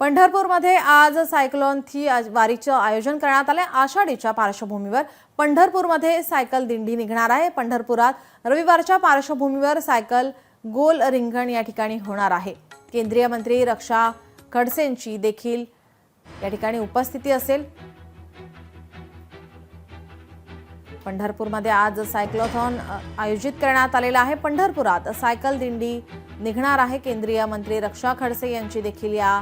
पंढरपूरमध्ये आज सायक्लोथॉन वारीचं आयोजन करण्यात आले। आषाढीच्या पार्श्वभूमीवर पंढरपूरमध्ये सायकल दिंडी निघणार आहे। पंढरपुरात रविवारच्या पार्श्वभूमीवर सायकल गोल रिंगण या ठिकाणी होणार आहे। केंद्रीय मंत्री रक्षा खडसेंची देखील या ठिकाणी उपस्थिती असेल। पंढरपूरमध्ये आज सायक्लोथॉन आयोजित करण्यात आलेला आहे। पंढरपुरात सायकल दिंडी निघणार आहे। केंद्रीय मंत्री रक्षा खडसे यांची देखील या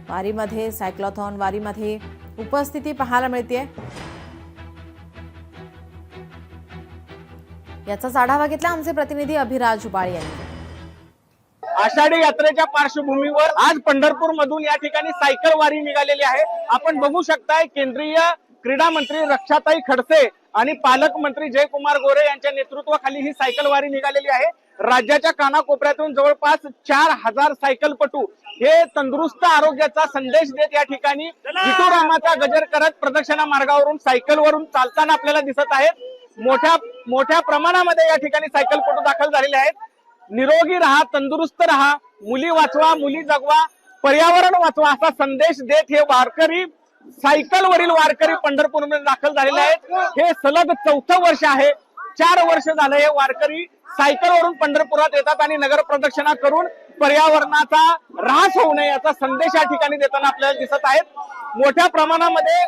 वारीमध्ये सायक्लोथॉन वारीमध्ये उपस्थिती पाहायला मिळते। याचा आढावा घेतला आमचे प्रतिनिधी अभिराज उबाळे यांनी। आषाढी यात्रेच्या पार्श्वभूमीवर आज पंढरपूर मधून या ठिकाणी सायकल वारी निघालेली आहे। आपण बघू शकताय केंद्रीय क्रीडा मंत्री रक्षाताई खडसे आणि पालकमंत्री जयकुमार गोरे यांच्या नेतृत्वाखाली ही सायकल वारी निघालेली आहे। राज्याच्या कानाकोपऱ्यातून जवळपास 4000 सायकलपटू हे तंदुरुस्त आरोग्याचा संदेश देत या ठिकाणी विठुरामाचा गजर करत प्रदक्षिणा मार्गावरून सायकलवरून चालताना आपल्याला दिसत आहेत। मोठ्या प्रमाणामध्ये या ठिकाणी सायकलपटू दाखल झालेले आहेत। निरोगी रहा, तंदुरुस्त रहा, मुली वाचवा, मुली जगवा, पर्यावरण वाचवा असा संदेश देत हे वारकरी सायकलवरील वारकरी पंढरपूरमध्ये दाखल झालेले आहेत। हे सलग 4थं वर्ष आहे। 4 वर्ष झाले हे वारकरी सायकलवरून पंढरपुरात येतात आणि नगर प्रदक्षिणा करून पर्यावरणाचा ऱ्हास होऊ नये याचा संदेश या ठिकाणी देताना आपल्याला दिसत आहेत। मोठ्या प्रमाणामध्ये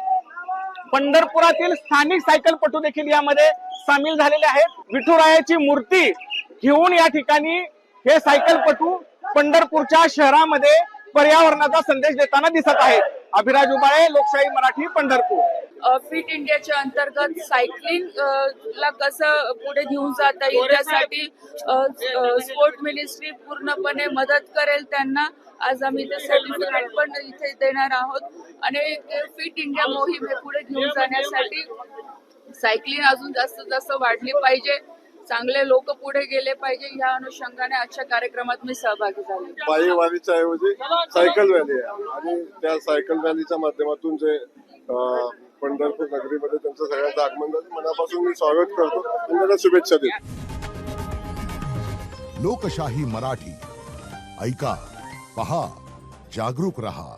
पंढरपुरातील स्थानिक सायकलपटू देखील यामध्ये सामील झालेले आहेत। विठुरायाची मूर्ती घेऊन या ठिकाणी हे सायकलपटू पंढरपूरच्या शहरामध्ये पर्यावरणाचा संदेश देताना दिसत आहेत। अभिराज उबाळे, लोकशाही मराठी, पंढरपूर। फिट इंडियाच्या अंतर्गत सायकलिंग ला कसं पुढे घेऊन जाता येईल त्यासाठी स्पोर्ट मिनिस्ट्री पूर्णपणे मदत करेल त्यांना। आज आम्ही ते सर्टिफिकेट पण इथे देणार आहोत आणि फिट इंडिया मोहीम हे पुढे घेऊन जाण्यासाठी सायकलिंग अजून जास्त वाढली पाहिजे, चांगले लोक पुढे गेले पाहिजे या अनुषंगाने आजच्या कार्यक्रमात मी सहभागी झाले। पायी वारीच्या ऐवजी सायकल रॅली आहे आणि त्या सायकल रॅलीच्या माध्यमातून जे पंढरपूर नगरीमध्ये त्यांचं सगळ्यांचं आगमन झालं, मनापासून मी स्वागत करतो आणि त्यांना शुभेच्छा देतो। लोकशाही मराठी ऐका, पहा, जागरूक रहा।